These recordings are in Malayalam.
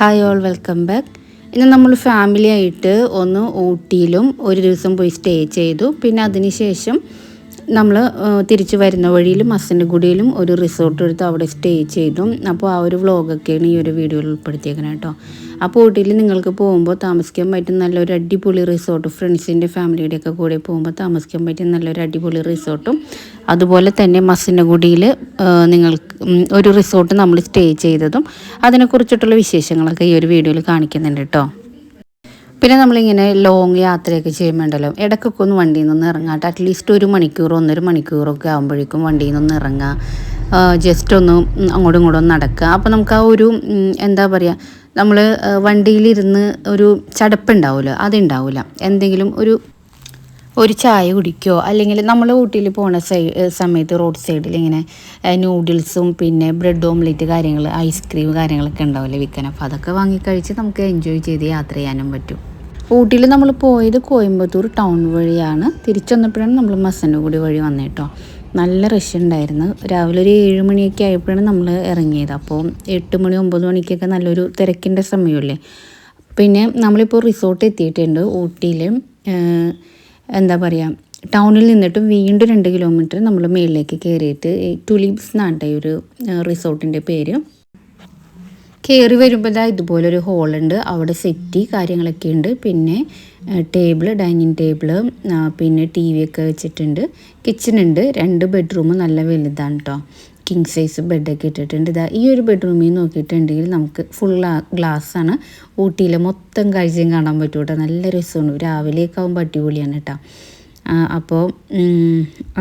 Hi all welcome back. ഇന്ന് നമ്മൾ ഫാമിലി ആയിട്ട് ഒന്ന് ഊട്ടിയിലും ഒരു ദിവസം പോയി സ്റ്റേ ചെയ്തു. പിന്നെ അതിനുശേഷം നമ്മൾ തിരിച്ച് വരുന്ന വഴിയിൽ മസനഗുഡിയിലും ഒരു റിസോർട്ട് എടുത്ത് അവിടെ സ്റ്റേ ചെയ്തു. അപ്പോൾ ആ ഒരു വ്ളോഗൊക്കെയാണ് ഈ ഒരു വീഡിയോയിൽ ഉൾപ്പെടുത്തിയേക്കുന്നത് കേട്ടോ. അപ്പോൾ ഊട്ടിയിൽ നിങ്ങൾക്ക് പോകുമ്പോൾ താമസിക്കാൻ പറ്റും നല്ലൊരു അടിപൊളി റിസോർട്ട്, ഫ്രണ്ട്സിൻ്റെ ഫാമിലിയുടെയൊക്കെ കൂടെ പോകുമ്പോൾ താമസിക്കാൻ പറ്റിയ നല്ലൊരു അടിപൊളി റിസോർട്ടും, അതുപോലെ തന്നെ മസനഗുഡിയിൽ നിങ്ങൾക്ക് ഒരു റിസോർട്ട് നമ്മൾ സ്റ്റേ ചെയ്തതും അതിനെക്കുറിച്ചിട്ടുള്ള വിശേഷങ്ങളൊക്കെ ഈ ഒരു വീഡിയോയിൽ കാണിക്കുന്നുണ്ട് കേട്ടോ. പിന്നെ നമ്മളിങ്ങനെ ലോങ് യാത്രയൊക്കെ ചെയ്യുമ്പോണ്ടല്ലോ ഇടയ്ക്കൊക്കെ ഒന്ന് വണ്ടിയിൽ നിന്ന് ഇറങ്ങാട്ട്, അറ്റ്ലീസ്റ്റ് 1 മണിക്കൂർ 1.5 മണിക്കൂറൊക്കെ ആകുമ്പോഴേക്കും വണ്ടിയിൽ നിന്ന് ഇറങ്ങുക, ജസ്റ്റ് ഒന്ന് അങ്ങോട്ടും ഇങ്ങോട്ടും നടക്കുക. അപ്പോൾ നമുക്ക് ആ ഒരു എന്താ പറയുക, നമ്മൾ വണ്ടിയിലിരുന്ന് ഒരു ചടപ്പുണ്ടാവുമല്ലോ, അതുണ്ടാവില്ല. എന്തെങ്കിലും ഒരു ചായ കുടിക്കുകയോ അല്ലെങ്കിൽ നമ്മൾ ഊട്ടിയിൽ പോണ സമയത്ത് റോഡ് സൈഡിൽ ഇങ്ങനെ നൂഡിൽസും പിന്നെ ബ്രെഡ് ഓംലെറ്റ് കാര്യങ്ങൾ, ഐസ്ക്രീം കാര്യങ്ങളൊക്കെ ഉണ്ടാവില്ലേ വിൽക്കാൻ. അപ്പോൾ അതൊക്കെ വാങ്ങിക്കഴിച്ച് നമുക്ക് എൻജോയ് ചെയ്ത് യാത്ര ചെയ്യാനും പറ്റും. ഊട്ടിയിൽ നമ്മൾ പോയത് കോയമ്പത്തൂർ ടൗൺ വഴിയാണ്. തിരിച്ചു വന്നപ്പോഴാണ് നമ്മൾ മസനഗുഡി വഴി വന്നേട്ടോ. നല്ല റഷ് ഉണ്ടായിരുന്നു. രാവിലെ ഒരു 7 മണിയൊക്കെ ആയപ്പോഴാണ് നമ്മൾ ഇറങ്ങിയത്. അപ്പോൾ 8 മണി 9 മണിക്കൊക്കെ നല്ലൊരു തിരക്കിൻ്റെ സമയമല്ലേ. പിന്നെ നമ്മളിപ്പോൾ റിസോർട്ട് എത്തിയിട്ടുണ്ട് ഊട്ടിയിൽ. എന്താ പറയുക, ടൗണിൽ നിന്നിട്ടും വീണ്ടും 2 കിലോമീറ്റർ നമ്മൾ മേളിലേക്ക് കയറിയിട്ട് ടുലിപ്സ് എന്നാണ് ഈ ഒരു റിസോർട്ടിൻ്റെ പേര്. കയറി വരുമ്പോൾ ഇതുപോലൊരു ഹോളുണ്ട്, അവിടെ സെറ്റി കാര്യങ്ങളൊക്കെ ഉണ്ട്. പിന്നെ ഡൈനിങ് ടേബിള്, പിന്നെ TV ഒക്കെ വെച്ചിട്ടുണ്ട്. കിച്ചണുണ്ട്, 2 ബെഡ്റൂം നല്ല വലുതാണ് കേട്ടോ. കിങ് സൈസ് ബെഡൊക്കെ ഇട്ടിട്ടുണ്ട്. ഈ ഒരു ബെഡ്റൂമിൽ നോക്കിയിട്ടുണ്ടെങ്കിൽ നമുക്ക് ഫുൾ ഗ്ലാസ്സാണ്. ഊട്ടിയിലെ മൊത്തം കാഴ്ചയും കാണാൻ പറ്റും കേട്ടോ. നല്ല രസമാണ്. രാവിലെയൊക്കെ ആകുമ്പോൾ അടിപൊളിയാണ് കേട്ടോ. അപ്പോൾ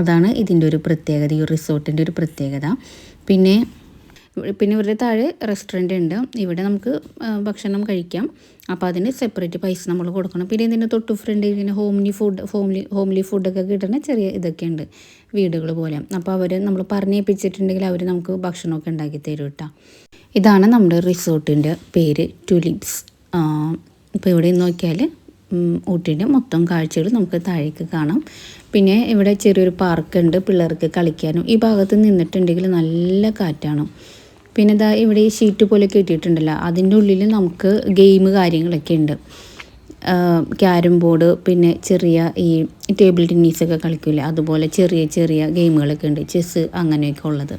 അതാണ് ഇതിൻ്റെ ഒരു പ്രത്യേകത, ഈ റിസോർട്ടിൻ്റെ ഒരു പ്രത്യേകത. പിന്നെ ഇവരുടെ താഴെ റെസ്റ്റോറൻറ്റ് ഉണ്ട്. ഇവിടെ നമുക്ക് ഭക്ഷണം കഴിക്കാം. അപ്പോൾ അതിന് സെപ്പറേറ്റ് പൈസ നമ്മൾ കൊടുക്കണം. പിന്നെ ഇതിൻ്റെ തൊട്ട് ഫ്രണ്ട് ഇങ്ങനെ ഹോംലി ഫുഡൊക്കെ കിട്ടുന്ന ചെറിയ ഇതൊക്കെ ഉണ്ട്, വീടുകൾ പോലെ. അപ്പോൾ അവർ നമ്മൾ പറഞ്ഞേൽപ്പിച്ചിട്ടുണ്ടെങ്കിൽ അവർ നമുക്ക് ഭക്ഷണമൊക്കെ ഉണ്ടാക്കി തരും കേട്ടോ. ഇതാണ് നമ്മുടെ റിസോർട്ടിൻ്റെ പേര്, ടുലിപ്സ്. ഇപ്പോൾ ഇവിടെ നോക്കിയാൽ ഊട്ടിൻ്റെ മൊത്തം കാഴ്ചകൾ നമുക്ക് താഴേക്ക് കാണാം. പിന്നെ ഇവിടെ ചെറിയൊരു പാർക്കുണ്ട് പിള്ളേർക്ക് കളിക്കാനും. ഈ ഭാഗത്ത് നിന്നിട്ടുണ്ടെങ്കിൽ നല്ല കാറ്റാണ്. പിന്നെ ഇവിടെ ഈ ഷീറ്റ് പോലെ കെട്ടിയിട്ടുണ്ടല്ലോ, അതിൻ്റെ ഉള്ളിൽ നമുക്ക് ഗെയിം കാര്യങ്ങളൊക്കെ ഉണ്ട്. ക്യാരം ബോർഡ്, പിന്നെ ചെറിയ ഈ ടേബിൾ ടെന്നീസൊക്കെ കളിക്കില്ലേ, അതുപോലെ ചെറിയ ചെറിയ ഗെയിമുകളൊക്കെ ഉണ്ട്, ചെസ്സ് അങ്ങനെയൊക്കെ ഉള്ളത്.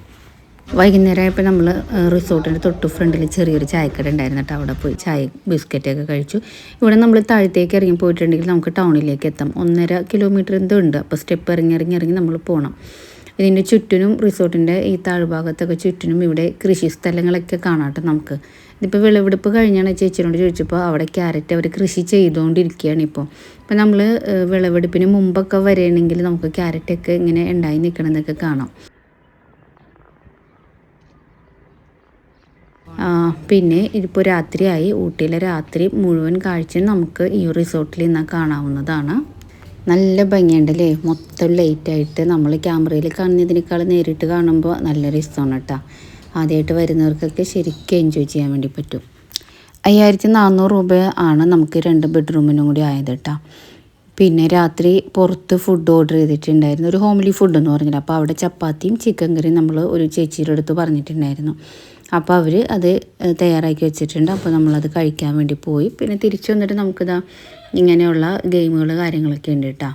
വൈകുന്നേരമായപ്പോൾ നമ്മൾ റിസോർട്ടിൻ്റെ തൊട്ട് ഫ്രണ്ടിൽ ചെറിയൊരു ചായക്കട ഉണ്ടായിരുന്നു കേട്ടോ. അവിടെ പോയി ചായ ബിസ്ക്കറ്റൊക്കെ കഴിച്ചു. ഇവിടെ നമ്മൾ താഴത്തേക്ക് ഇറങ്ങി പോയിട്ടുണ്ടെങ്കിൽ നമുക്ക് ടൗണിലേക്ക് എത്താം. 1.5 കിലോമീറ്റർ എന്തോ ഉണ്ട്. അപ്പോൾ സ്റ്റെപ്പ് ഇറങ്ങി നമ്മൾ പോകണം. ഇതിൻ്റെ ചുറ്റിനും റിസോർട്ടിൻ്റെ ഈ താഴ്ഭാഗത്തൊക്കെ ചുറ്റിനും ഇവിടെ കൃഷി സ്ഥലങ്ങളൊക്കെ കാണാട്ടെ നമുക്ക്. ഇതിപ്പോൾ വിളവെടുപ്പ് കഴിഞ്ഞാണ് ചേച്ചിയോട് ചോദിച്ചപ്പോൾ അവിടെ ക്യാരറ്റ് അവർ കൃഷി ചെയ്തുകൊണ്ടിരിക്കുകയാണ് ഇപ്പോൾ. അപ്പോൾ നമ്മൾ വിളവെടുപ്പിന് മുമ്പൊക്കെ വരികയാണെങ്കിൽ നമുക്ക് ക്യാരറ്റൊക്കെ ഇങ്ങനെ ഉണ്ടായി നിൽക്കണമെന്നൊക്കെ കാണാം. പിന്നെ ഇതിപ്പോൾ രാത്രിയായി. ഊട്ടിയിലെ രാത്രി മുഴുവൻ കാഴ്ചയും നമുക്ക് ഈ റിസോർട്ടിൽ നിന്ന് കാണാവുന്നതാണ്. നല്ല ഭംഗിയുണ്ടല്ലേ, മൊത്തം ലൈറ്റായിട്ട്. നമ്മൾ ക്യാമറയിൽ കാണുന്നതിനേക്കാൾ നേരിട്ട് കാണുമ്പോൾ നല്ല രസമാണ് കേട്ടോ. ആദ്യമായിട്ട് വരുന്നവർക്കൊക്കെ ശരിക്കും എൻജോയ് ചെയ്യാൻ വേണ്ടി പറ്റും. 5400 രൂപ ആണ് നമുക്ക് 2 ബെഡ്റൂമിനും കൂടി ആയത് കേട്ടോ. പിന്നെ രാത്രി പുറത്ത് ഫുഡ് ഓർഡർ ചെയ്തിട്ടുണ്ടായിരുന്നു, ഒരു ഹോംലി ഫുഡ് എന്ന് പറഞ്ഞില്ല. അപ്പോൾ അവിടെ ചപ്പാത്തിയും ചിക്കൻ കറിയും നമ്മൾ ഒരു ചേച്ചിയുടെ അടുത്ത് പറഞ്ഞിട്ടുണ്ടായിരുന്നു. അപ്പോൾ അവർ അത് തയ്യാറാക്കി വെച്ചിട്ടുണ്ട്. അപ്പോൾ നമ്മളത് കഴിക്കാൻ വേണ്ടി പോയി. പിന്നെ തിരിച്ചു വന്നിട്ട് നമുക്കിതാ ഇങ്ങനെയുള്ള ഗെയിമുകൾ കാര്യങ്ങളൊക്കെ ഉണ്ട് കേട്ടോ.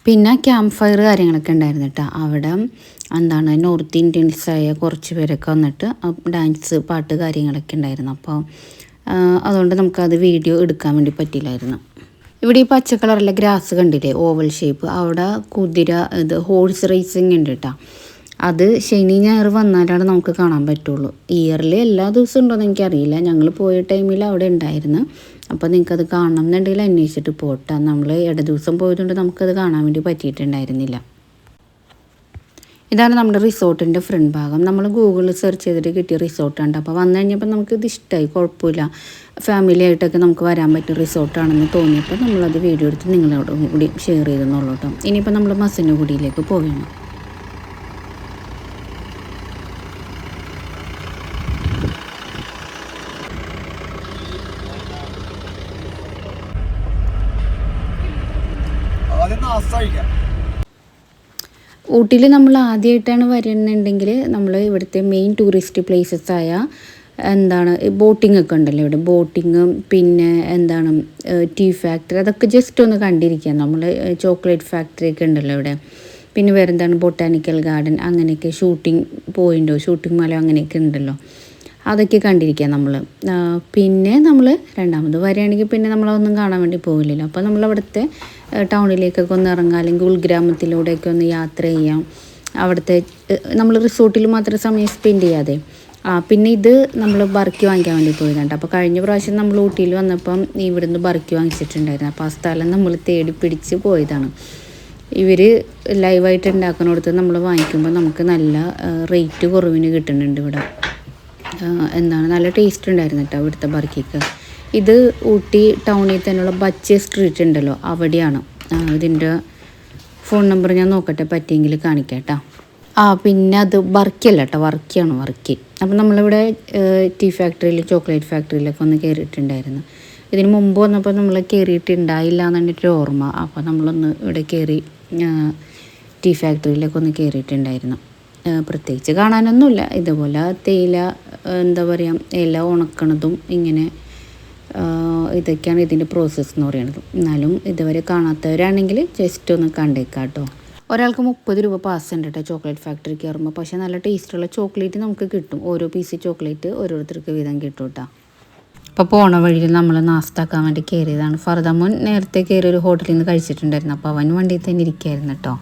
പിന്നെ ക്യാമ്പ് ഫയർ കാര്യങ്ങളൊക്കെ ഉണ്ടായിരുന്നു കേട്ടോ. അവിടെ നോർത്ത് ഇന്ത്യൻസായ കുറച്ച് പേരൊക്കെ വന്നിട്ട് ഡാൻസ് പാട്ട് കാര്യങ്ങളൊക്കെ ഉണ്ടായിരുന്നു. അപ്പോൾ അതുകൊണ്ട് നമുക്കത് വീഡിയോ എടുക്കാൻ വേണ്ടി പറ്റിയില്ലായിരുന്നു. ഇവിടെ ഈ പച്ച കളറിലെ ഗ്രാസ് കണ്ടില്ലേ, ഓവൽ ഷേപ്പ്, അവിടെ കുതിര ഹോഴ്സ് റേസിങ് ഉണ്ട് കേട്ടോ. അത് ശനി ഞായർ വന്നാലാണ് നമുക്ക് കാണാൻ പറ്റുള്ളൂ. ഇയറിൽ എല്ലാ ദിവസവും ഉണ്ടോയെന്ന് എനിക്കറിയില്ല. ഞങ്ങൾ പോയ ടൈമിൽ അവിടെ ഉണ്ടായിരുന്നു. അപ്പോൾ നിങ്ങൾക്കത് കാണണം എന്നുണ്ടെങ്കിൽ അന്വേഷിച്ചിട്ട് പോട്ടെ. നമ്മൾ ദിവസം പോയതുകൊണ്ട് നമുക്കത് കാണാൻ വേണ്ടി പറ്റിയിട്ടുണ്ടായിരുന്നില്ല. ഇതാണ് നമ്മുടെ റിസോർട്ടിൻ്റെ ഫ്രണ്ട് ഭാഗം. നമ്മൾ ഗൂഗിളിൽ സെർച്ച് ചെയ്തിട്ട് കിട്ടിയ റിസോർട്ടുണ്ട്. അപ്പോൾ വന്നു കഴിഞ്ഞപ്പോൾ നമുക്കിത് ഇഷ്ടമായി, കുഴപ്പമില്ല, ഫാമിലി ആയിട്ടൊക്കെ നമുക്ക് വരാൻ പറ്റിയ റിസോർട്ടാണെന്ന് തോന്നിയപ്പോൾ നമ്മളത് വീഡിയോ എടുത്ത് നിങ്ങളോട് കൂടി ഷെയർ ചെയ്തെന്നുള്ളൂ കേട്ടോ. ഇനിയിപ്പോൾ നമ്മൾ മസനഗുഡിയിലേക്ക് പോവുകയാണ്. ഊട്ടിയിൽ നമ്മൾ ആദ്യമായിട്ടാണ് വരുന്നുണ്ടെങ്കിൽ നമ്മൾ ഇവിടുത്തെ മെയിൻ ടൂറിസ്റ്റ് പ്ലേസസ് ആയ എന്താണ് ബോട്ടിംഗ് ഒക്കെ ഉണ്ടല്ലോ ഇവിടെ, ബോട്ടിങ്ങും പിന്നെ എന്താണ് ടീ ഫാക്ടറി, അതൊക്കെ ജസ്റ്റ് ഒന്ന് കണ്ടിരിക്കുക. നമ്മൾ ചോക്ലേറ്റ് ഫാക്ടറി ഒക്കെ ഉണ്ടല്ലോ ഇവിടെ, പിന്നെ വേറെ എന്താണ് ബൊട്ടാനിക്കൽ ഗാർഡൻ, അങ്ങനെയൊക്കെ ഷൂട്ടിംഗ് പോയിൻ്റോ ഷൂട്ടിംഗ് മല അങ്ങനെയൊക്കെ ഉണ്ടല്ലോ, അതൊക്കെ കണ്ടിരിക്കുക നമ്മൾ. പിന്നെ നമ്മൾ രണ്ടാമത് വരികയാണെങ്കിൽ പിന്നെ നമ്മളതൊന്നും കാണാൻ വേണ്ടി പോകില്ലല്ലോ. അപ്പോൾ നമ്മളവിടുത്തെ ടൗണിലേക്കൊക്കെ ഒന്ന് ഇറങ്ങാം, അല്ലെങ്കിൽ ഉൾഗ്രാമത്തിലൂടെയൊക്കെ ഒന്ന് യാത്ര ചെയ്യാം. അവിടുത്തെ നമ്മൾ റിസോർട്ടിൽ മാത്രം സമയം സ്പെൻഡ് ചെയ്യാതെ. പിന്നെ ഇത് നമ്മൾ ബർക്കി വാങ്ങിക്കാൻ വേണ്ടി പോയതാണ്. അപ്പോൾ കഴിഞ്ഞ പ്രാവശ്യം നമ്മൾ ഊട്ടിയിൽ വന്നപ്പം ഇവിടുന്ന് ബർക്കി വാങ്ങിച്ചിട്ടുണ്ടായിരുന്നു. അപ്പോൾ ആ സ്ഥലം നമ്മൾ തേടി പിടിച്ച് പോയതാണ്. ഇവർ ലൈവായിട്ട് ഉണ്ടാക്കുന്നിടത്ത് നമ്മൾ വാങ്ങിക്കുമ്പോൾ നമുക്ക് നല്ല റേറ്റ് കുറവിന് കിട്ടുന്നുണ്ട് ഇവിടെ. എന്താണ് നല്ല ടേസ്റ്റ് ഉണ്ടായിരുന്നു കേട്ടോ ഇവിടുത്തെ ബർക്കിക്ക്. ഇത് ഊട്ടി ടൗണിൽ തന്നെയുള്ള ബച്ചേ സ്ട്രീറ്റ് ഉണ്ടല്ലോ, അവിടെയാണ്. ഇതിൻ്റെ ഫോൺ നമ്പർ ഞാൻ നോക്കട്ടെ, പറ്റിയെങ്കിൽ കാണിക്കാം കേട്ടോ. പിന്നെ അത് ബർക്കിയല്ല കേട്ടോ, വർക്കിയാണ്, വർക്കി. അപ്പം നമ്മളിവിടെ ടീ ഫാക്ടറിയിൽ ചോക്ലേറ്റ് ഫാക്ടറിയിലൊക്കെ ഒന്ന് കയറിയിട്ടുണ്ടായിരുന്നു. ഇതിന് മുമ്പ് വന്നപ്പോൾ നമ്മൾ കയറിയിട്ടുണ്ടായില്ല എന്നിട്ടൊരു ഓർമ്മ. അപ്പോൾ നമ്മളൊന്ന് ഇവിടെ കയറി ടീ ഫാക്ടറിയിലൊക്കെ ഒന്ന് കയറിയിട്ടുണ്ടായിരുന്നു. പ്രത്യേകിച്ച് കാണാനൊന്നുമില്ല, ഇതുപോലെ തേയില എന്താ പറയുക, ഇല ഉണക്കണതും ഇങ്ങനെ ഇതൊക്കെയാണ് ഇതിൻ്റെ പ്രോസസ്സ് എന്ന് പറയുന്നത്. എന്നാലും ഇതുവരെ കാണാത്തവരാണെങ്കിൽ ജസ്റ്റ് ഒന്ന് കണ്ടേക്കാം കേട്ടോ. ഒരാൾക്ക് 30 രൂപ പാസ് ഉണ്ട് കേട്ടോ ചോക്ലേറ്റ് ഫാക്ടറി കയറുമ്പോൾ. പക്ഷേ നല്ല ടേസ്റ്റുള്ള ചോക്ലേറ്റ് നമുക്ക് കിട്ടും. ഓരോ പീസ് ചോക്ലേറ്റ് ഓരോരുത്തർക്ക് വീതം കിട്ടും കേട്ടോ. അപ്പോൾ പോണ വഴിയിൽ നമ്മൾ നാസ്താക്കാൻ വേണ്ടി കയറിയതാണ്. ഫർദാമോൻ നേരത്തെ കയറി ഒരു ഹോട്ടലിൽ നിന്ന് കഴിച്ചിട്ടുണ്ടായിരുന്നു. അപ്പോൾ അവൻ വണ്ടിയിൽ തന്നെ ഇരിക്കുകയായിരുന്നു കേട്ടോ.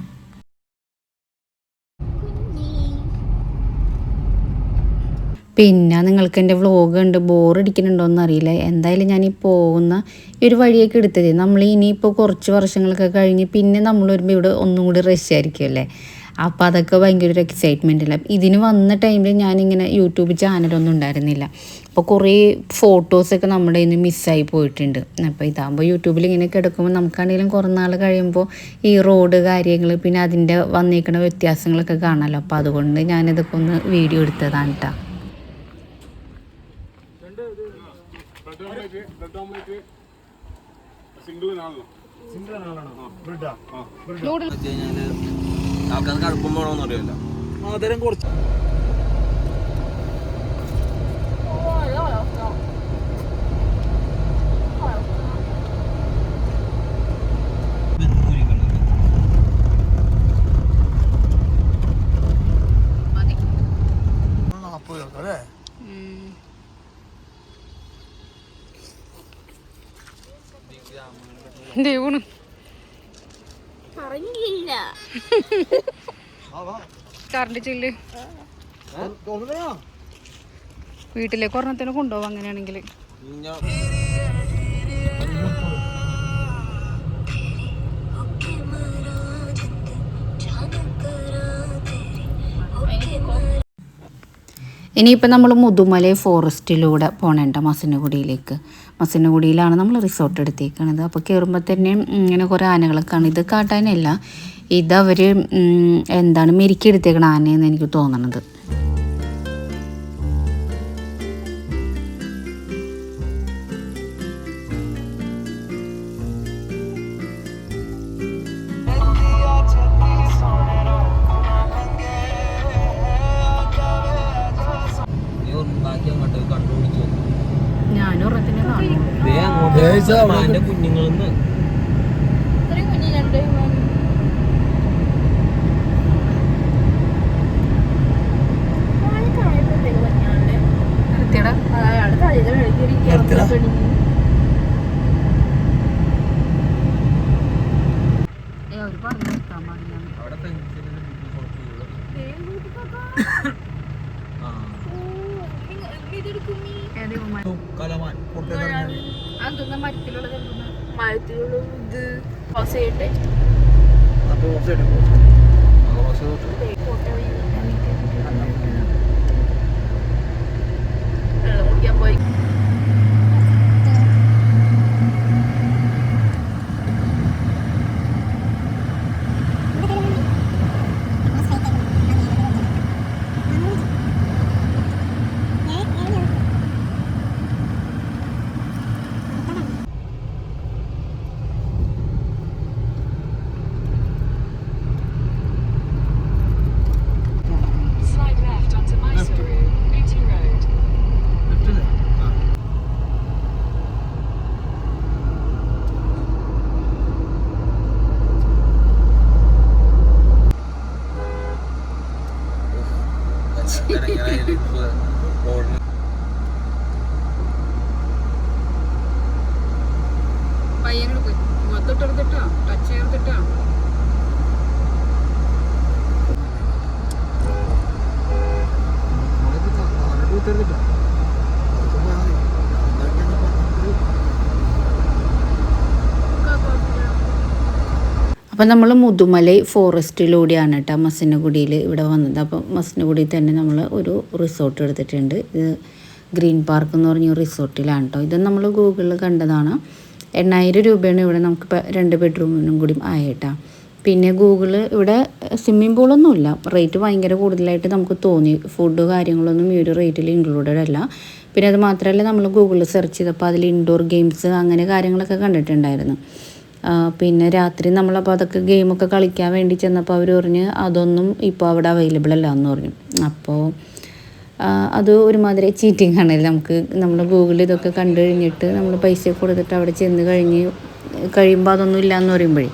പിന്നെ നിങ്ങൾക്ക് എൻ്റെ വ്ളോഗ് ഉണ്ട്, ബോറടിക്കുന്നുണ്ടോയെന്ന് അറിയില്ല. എന്തായാലും ഞാൻ ഈ പോകുന്ന ഈ ഒരു വഴിയൊക്കെ എടുത്തത്, നമ്മൾ ഇനിയിപ്പോൾ കുറച്ച് വർഷങ്ങളൊക്കെ കഴിഞ്ഞ് പിന്നെ നമ്മൾ വരുമ്പോൾ ഇവിടെ ഒന്നും കൂടി റഷ് ആയിരിക്കുമല്ലേ. അപ്പോൾ അതൊക്കെ ഭയങ്കര ഒരു എക്സൈറ്റ്മെൻ്റ് അല്ല. ഇതിന് വന്ന ടൈമിൽ ഞാനിങ്ങനെ യൂട്യൂബ് ചാനലൊന്നും ഉണ്ടായിരുന്നില്ല. അപ്പോൾ കുറേ ഫോട്ടോസൊക്കെ നമ്മുടെ കയ്യിൽ നിന്ന് മിസ്സായി പോയിട്ടുണ്ട്. അപ്പോൾ ഇതാകുമ്പോൾ യൂട്യൂബിൽ ഇങ്ങനെ കിടക്കുമ്പോൾ നമുക്കാണെങ്കിലും കുറേ നാൾ കഴിയുമ്പോൾ ഈ റോഡ് കാര്യങ്ങൾ പിന്നെ അതിൻ്റെ വന്നേക്കുന്ന വ്യത്യാസങ്ങളൊക്കെ കാണാമല്ലോ. അപ്പോൾ അതുകൊണ്ട് ഞാനിതൊക്കെ ഒന്ന് വീഡിയോ എടുത്തതാണ് കേട്ടോ. ആൾക്കാർക്ക് അടുപ്പം വേണമെന്ന് അറിയില്ല. ആദരം കുറച്ച് കറണ്ട് ചില്ല് വീട്ടിലേക്ക് ഒരെണ്ണത്തിന് കൊണ്ടുപോകും അങ്ങനെയാണെങ്കിൽ. ഇനിയിപ്പോൾ നമ്മൾ മുതുമല ഫോറസ്റ്റിലൂടെ പോകണേണ്ട മസനഗുഡിയിലേക്ക്. മസനഗുഡിയിലാണ് നമ്മൾ റിസോർട്ട് എടുത്തേക്കണത്. അപ്പോൾ കയറുമ്പോൾ തന്നെ ഇങ്ങനെ കുറേ ആനകളൊക്കെയാണ്. ഇത് കാട്ടാനല്ല, ഇതവർ എന്താണ് മെരുക്കിയെടുത്തേക്കണ ആനയെന്ന് എനിക്ക് തോന്നണത്. കുഞ്ഞുങ്ങളെന്ന് പയ്യനെടുക്ക് മൊത്തട്ടെടുത്തിട്ടാ ടച്ച് ചേർത്തിട്ടാ. അപ്പം നമ്മൾ മുതുമലൈ ഫോറസ്റ്റിലൂടെയാണ് കേട്ടോ മസനഗുഡിയിൽ ഇവിടെ വന്നത്. അപ്പം മസനഗുഡിയിൽ തന്നെ നമ്മൾ ഒരു റിസോർട്ട് എടുത്തിട്ടുണ്ട്. ഇത് ഗ്രീൻ പാർക്ക് എന്ന് പറഞ്ഞ റിസോർട്ടിലാണ് കേട്ടോ. ഇത് നമ്മൾ ഗൂഗിളിൽ കണ്ടതാണ്. 8,000 രൂപയാണ് ഇവിടെ നമുക്കിപ്പോൾ 2 ബെഡ്റൂമിനും കൂടി ആയിട്ടാ. പിന്നെ ഗൂഗിള് ഇവിടെ സ്വിമ്മിംഗ് പൂളൊന്നുമില്ല, റേറ്റ് ഭയങ്കര കൂടുതലായിട്ട് നമുക്ക് തോന്നി. ഫുഡ് കാര്യങ്ങളൊന്നും ഈ ഒരു റേറ്റിൽ ഇൻക്ലൂഡഡ് അല്ല. പിന്നെ അത് മാത്രമല്ല നമ്മൾ ഗൂഗിളിൽ സെർച്ച് ചെയ്തപ്പോൾ അതിൽ ഇൻഡോർ ഗെയിംസ് അങ്ങനെ കാര്യങ്ങളൊക്കെ കണ്ടിട്ടുണ്ടായിരുന്നു. പിന്നെ രാത്രി നമ്മളപ്പോൾ അതൊക്കെ ഗെയിമൊക്കെ കളിക്കാൻ വേണ്ടി ചെന്നപ്പോൾ അവർ പറഞ്ഞ് അതൊന്നും ഇപ്പോൾ അവിടെ അവൈലബിൾ അല്ല എന്ന് പറഞ്ഞു. അപ്പോൾ അത് ഒരുമാതിരി ചീറ്റിംഗ് ആണല്ലോ. നമുക്ക് നമ്മൾ ഗൂഗിളിൽ ഇതൊക്കെ കണ്ടു കഴിഞ്ഞിട്ട് നമ്മൾ പൈസ കൊടുത്തിട്ട് അവിടെ ചെന്ന് കഴിയുമ്പോൾ അതൊന്നും ഇല്ല എന്ന് പറയുമ്പോഴേ.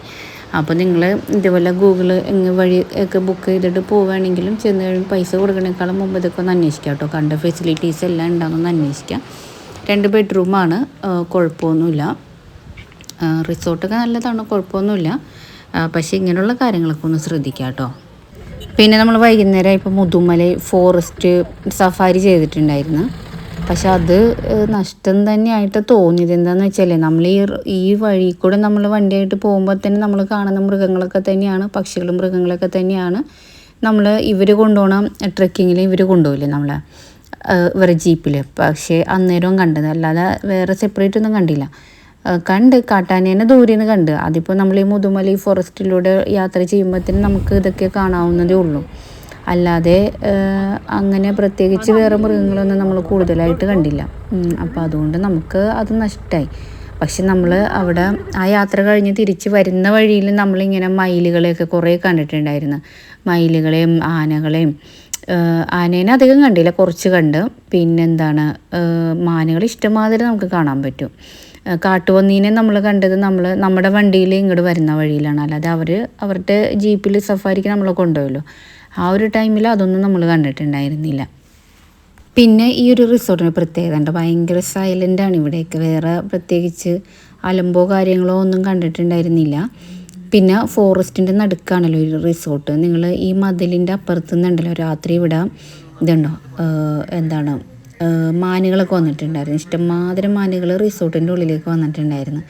അപ്പോൾ നിങ്ങൾ ഇതേപോലെ ഗൂഗിൾ വഴി ഒക്കെ ബുക്ക് ചെയ്തിട്ട് പോവുകയാണെങ്കിലും ചെന്ന് കഴിയുമ്പോൾ പൈസ കൊടുക്കണേക്കാളും മുമ്പ് ഇതൊക്കെ ഒന്ന് അന്വേഷിക്കാം കേട്ടോ. കണ്ട ഫെസിലിറ്റീസ് എല്ലാം ഉണ്ടാകുമെന്ന് അന്വേഷിക്കാം. 2 ബെഡ്റൂമാണ്, കുഴപ്പമൊന്നുമില്ല. റിസോർട്ടൊക്കെ നല്ലതാണ്, കുഴപ്പമൊന്നുമില്ല. പക്ഷേ ഇങ്ങനെയുള്ള കാര്യങ്ങളൊക്കെ ഒന്ന് ശ്രദ്ധിക്കാം കേട്ടോ. പിന്നെ നമ്മൾ വൈകുന്നേരം ഇപ്പോൾ മുതുമലൈ ഫോറസ്റ്റ് സഫാരി ചെയ്തിട്ടുണ്ടായിരുന്നു. പക്ഷെ അത് നഷ്ടം തന്നെയായിട്ട് തോന്നിയത്. എന്താണെന്ന് വെച്ചാൽ നമ്മൾ ഈ വഴി കൂടെ നമ്മൾ വണ്ടിയായിട്ട് പോകുമ്പോൾ തന്നെ നമ്മൾ കാണുന്ന മൃഗങ്ങളൊക്കെ തന്നെയാണ്, പക്ഷികളും മൃഗങ്ങളൊക്കെ തന്നെയാണ് നമ്മൾ ഇവർ കൊണ്ടുപോകണം. ട്രെക്കിങ്ങിൽ ഇവർ കൊണ്ടുപോകില്ലേ നമ്മളെ ഇവരുടെ ജീപ്പിൽ. പക്ഷേ അന്നേരവും കണ്ടത് അല്ലാതെ വേറെ സെപ്പറേറ്റ് ഒന്നും കണ്ടില്ല. കാട്ടാനേനെ ദൂരെ നിന്ന് കണ്ട്. അതിപ്പോൾ നമ്മൾ ഈ മുതുമലൈ ഫോറസ്റ്റിലൂടെ യാത്ര ചെയ്യുമ്പോഴത്തേനും നമുക്ക് ഇതൊക്കെ കാണാവുന്നതേ ഉള്ളൂ. അല്ലാതെ അങ്ങനെ പ്രത്യേകിച്ച് വേറെ മൃഗങ്ങളൊന്നും നമ്മൾ കൂടുതലായിട്ട് കണ്ടില്ല. അപ്പോൾ അതുകൊണ്ട് നമുക്ക് അത് നഷ്ടമായി. പക്ഷെ നമ്മൾ അവിടെ ആ യാത്ര കഴിഞ്ഞ് തിരിച്ച് വരുന്ന വഴിയിൽ നമ്മളിങ്ങനെ മയിലുകളെയൊക്കെ കുറേ കണ്ടിട്ടുണ്ടായിരുന്നു. മയിലുകളെയും ആനകളെയും. ആനേനെ അധികം കണ്ടില്ല, കുറച്ച് കണ്ട്. പിന്നെന്താണ്, മാനുകൾ ഇഷ്ടമാതിരി നമുക്ക് കാണാൻ പറ്റും. കാട്ടുപന്നീനെ നമ്മൾ കണ്ടത് നമ്മുടെ വണ്ടിയിൽ ഇങ്ങോട്ട് വരുന്ന വഴിയിലാണ്. അല്ലാതെ അവരുടെ ജീപ്പിൽ സഫാരിക്ക് നമ്മളെ കൊണ്ടുപോയല്ലോ, ആ ഒരു ടൈമിൽ അതൊന്നും നമ്മൾ കണ്ടിട്ടുണ്ടായിരുന്നില്ല. പിന്നെ ഈ ഒരു റിസോർട്ടിന് പ്രത്യേകത ഉണ്ട്, ഭയങ്കര സൈലൻ്റാണ് ഇവിടെയൊക്കെ. വേറെ പ്രത്യേകിച്ച് അലമ്പോ കാര്യങ്ങളോ ഒന്നും കണ്ടിട്ടുണ്ടായിരുന്നില്ല. പിന്നെ ഫോറസ്റ്റിൻ്റെ നടുക്കാണല്ലോ ഒരു റിസോർട്ട്. നിങ്ങൾ ഈ മതിലിൻ്റെ അപ്പുറത്ത് നിന്നുണ്ടല്ലോ രാത്രി ഇവിടെ ഇതുണ്ടോ, എന്താണ്, മാനുകളൊക്കെ വന്നിട്ടുണ്ടായിരുന്നു. ഇഷ്ടംമാതിരി മാനുകൾ റിസോർട്ടിൻ്റെ ഉള്ളിലേക്ക് വന്നിട്ടുണ്ടായിരുന്നു.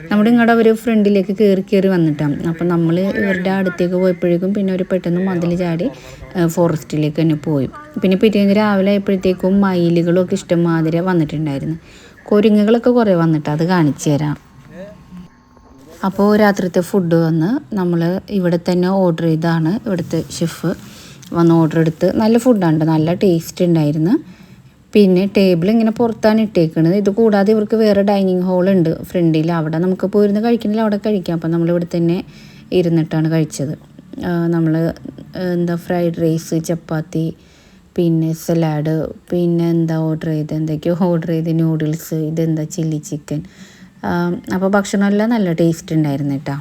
നമ്മുടെ ഇങ്ങോട്ട് അവർ ഫ്രണ്ടിലേക്ക് കയറി വന്നിട്ടാണ്. അപ്പം നമ്മൾ ഇവരുടെ അടുത്തേക്ക് പോയപ്പോഴേക്കും പിന്നെ അവർ പെട്ടെന്ന് മതിൽ ചാടി ഫോറസ്റ്റിലേക്ക് തന്നെ പോയി. പിന്നെ പിറ്റേന്ന് രാവിലെ ആയപ്പോഴത്തേക്കും മയിലുകളൊക്കെ ഇഷ്ടംമാതിരി വന്നിട്ടുണ്ടായിരുന്നു. കുരങ്ങുകളൊക്കെ കുറേ വന്നിട്ട് അത് കാണിച്ചു തരാം. അപ്പോൾ രാത്രിത്തെ ഫുഡ് വന്ന് നമ്മൾ ഇവിടെ തന്നെ ഓർഡർ ചെയ്താണ്. ഇവിടുത്തെ ഷെഫ് വന്ന് ഓർഡർ എടുത്ത് നല്ല ഫുഡാണ്, നല്ല ടേസ്റ്റ് ഉണ്ടായിരുന്നു. പിന്നെ ടേബിൾ ഇങ്ങനെ പുറത്താണ് ഇട്ടേക്കുന്നത്. ഇത് കൂടാതെ ഇവർക്ക് വേറെ ഡൈനിങ് ഹാളുണ്ട് ഫ്രണ്ടിൽ. അവിടെ നമുക്ക് പോയിരുന്ന് കഴിക്കണമെങ്കിൽ അവിടെ കഴിക്കാം. അപ്പം നമ്മളിവിടെ തന്നെ ഇരുന്നിട്ടാണ് കഴിച്ചത്. നമ്മൾ ഫ്രൈഡ് റൈസ്, ചപ്പാത്തി, പിന്നെ സലാഡ്, പിന്നെ എന്തൊക്കെയോ ഓർഡർ ചെയ്ത് നൂഡിൽസ്, ഇതെന്താ ചില്ലി ചിക്കൻ. അപ്പോൾ ഭക്ഷണമെല്ലാം നല്ല ടേസ്റ്റ് ഉണ്ടായിരുന്നു കേട്ടോ.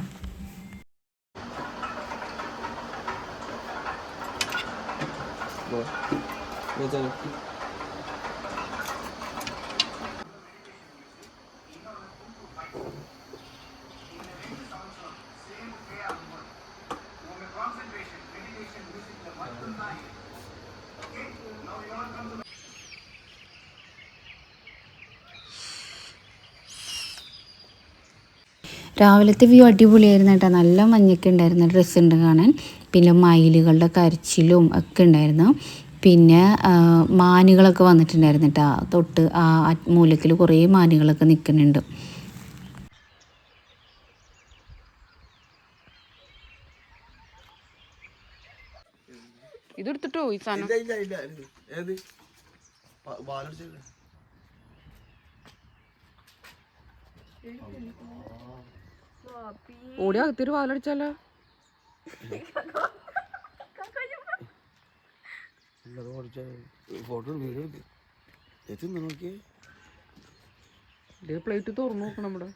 രാവിലത്തെ വ്യൂ അടിപൊളിയായിരുന്നു കേട്ടോ. നല്ല മഞ്ഞൊക്കെ ഉണ്ടായിരുന്നു, ഡ്രസ്സ് ഉണ്ട് കാണാൻ. പിന്നെ മയിലുകളുടെ കരച്ചിലും ഒക്കെ ഉണ്ടായിരുന്നു. പിന്നെ മാനുകളൊക്കെ വന്നിട്ടുണ്ടായിരുന്നു കേട്ടോ. തൊട്ട് ആ മൂലക്കിൽ കുറേ മാനുകളൊക്കെ നിൽക്കുന്നുണ്ട്. ഇതെടുത്തിട്ടോ ഈ സാധനം ഓടി അകത്തൊരു വാലടിച്ചാലോ. പ്ലേറ്റ് തുറന്നു നോക്കണം. നമ്മുടെ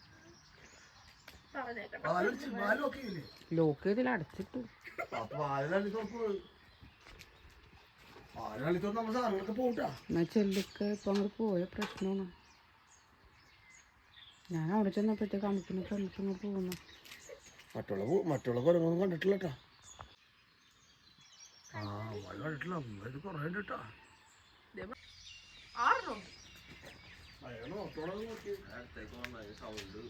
ലോക്ക് ചെയ്തില്ല, അടച്ചിട്ടു. എന്നാൽ ചെല്ലിക്ക് ഇപ്പം അങ്ങോട്ട് പോയ പ്രശ്നമാണ്. ഞാൻ അവിടെ ചെന്നപ്പോഴത്തേക്ക് അമുക്കിനെ കണ്ടിട്ട് പോകുന്നു. മറ്റുള്ള കുരങ്ങൊന്നും കണ്ടിട്ടില്ല കേട്ടോ. കണ്ടിട്ടില്ല, കുറേ ഉണ്ട് കേട്ടോ. സൗണ്ട്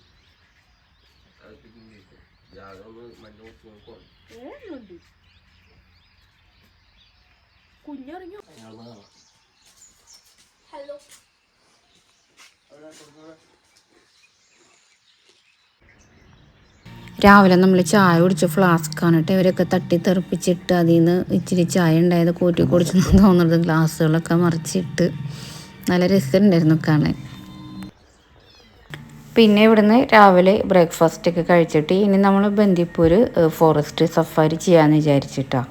കുഞ്ഞറിഞ്ഞു. ഹലോ രാവിലെ നമ്മൾ ചായ കുടിച്ച ഫ്ലാസ്ക്കാണ് കേട്ടോ. ഇവരൊക്കെ തട്ടി തെറിപ്പിച്ചിട്ട് അതിൽ നിന്ന് ഇച്ചിരി ചായ ഉണ്ടായത് കൂട്ടി കുടിച്ചെന്ന് തോന്നുന്നത്. ഗ്ലാസ്സുകളൊക്കെ മറിച്ചിട്ട് നല്ല രസമുണ്ടായിരുന്നു കാണാൻ. പിന്നെ ഇവിടുന്ന് രാവിലെ ബ്രേക്ക്ഫാസ്റ്റ് ഒക്കെ കഴിച്ചിട്ട് ഇനി നമ്മൾ ബന്ദിപ്പൂർ ഫോറസ്റ്റ് സഫാരി ചെയ്യാമെന്ന് വിചാരിച്ചിട്ടാണ്.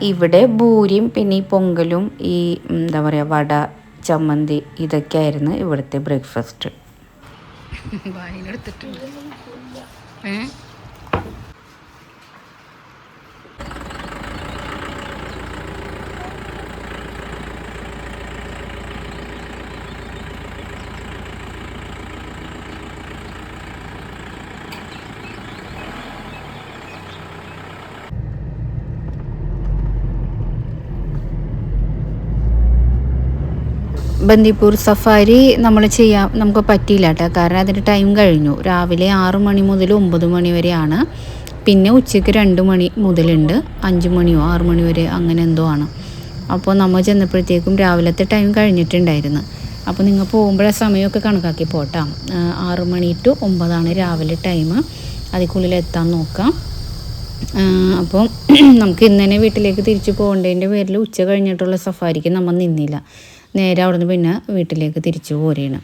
ഇവിടെ ഭൂരിയും പിന്നെ ഈ പൊങ്കലും ഈ എന്താ പറയുക വട ചമ്മന്തി ഇതൊക്കെയായിരുന്നു ഇവിടുത്തെ ബ്രേക്ക്ഫാസ്റ്റ്. ബന്ദിപ്പൂർ സഫാരി നമ്മൾ നമുക്ക് പറ്റിയില്ല കേട്ടോ. കാരണം അതിൻ്റെ ടൈം കഴിഞ്ഞു. രാവിലെ 6 മണി മുതൽ 9 മണി വരെയാണ്. പിന്നെ ഉച്ചയ്ക്ക് 2 മണി മുതലുണ്ട്. 5 മണിയോ 6 മണി വരെ അങ്ങനെ എന്തോ ആണ്. അപ്പോൾ നമ്മൾ ചെന്നപ്പോഴത്തേക്കും രാവിലത്തെ ടൈം കഴിഞ്ഞിട്ടുണ്ടായിരുന്നു. അപ്പോൾ നിങ്ങൾ പോകുമ്പോഴേ സമയമൊക്കെ കണക്കാക്കി പോട്ടാം. 6 മണി ടു 9 രാവിലെ ടൈം. അതിക്കുള്ളിൽ എത്താൻ നോക്കാം. അപ്പോൾ നമുക്ക് ഇന്ന് തന്നെ വീട്ടിലേക്ക് തിരിച്ചു പോകേണ്ടതിൻ്റെ പേരിൽ ഉച്ച കഴിഞ്ഞിട്ടുള്ള സഫാരിക്ക് നമ്മൾ നിന്നില്ല. നേരെ അവിടുന്ന് പിന്നെ വീട്ടിലേക്ക് തിരിച്ചു പോരുകയാണ്.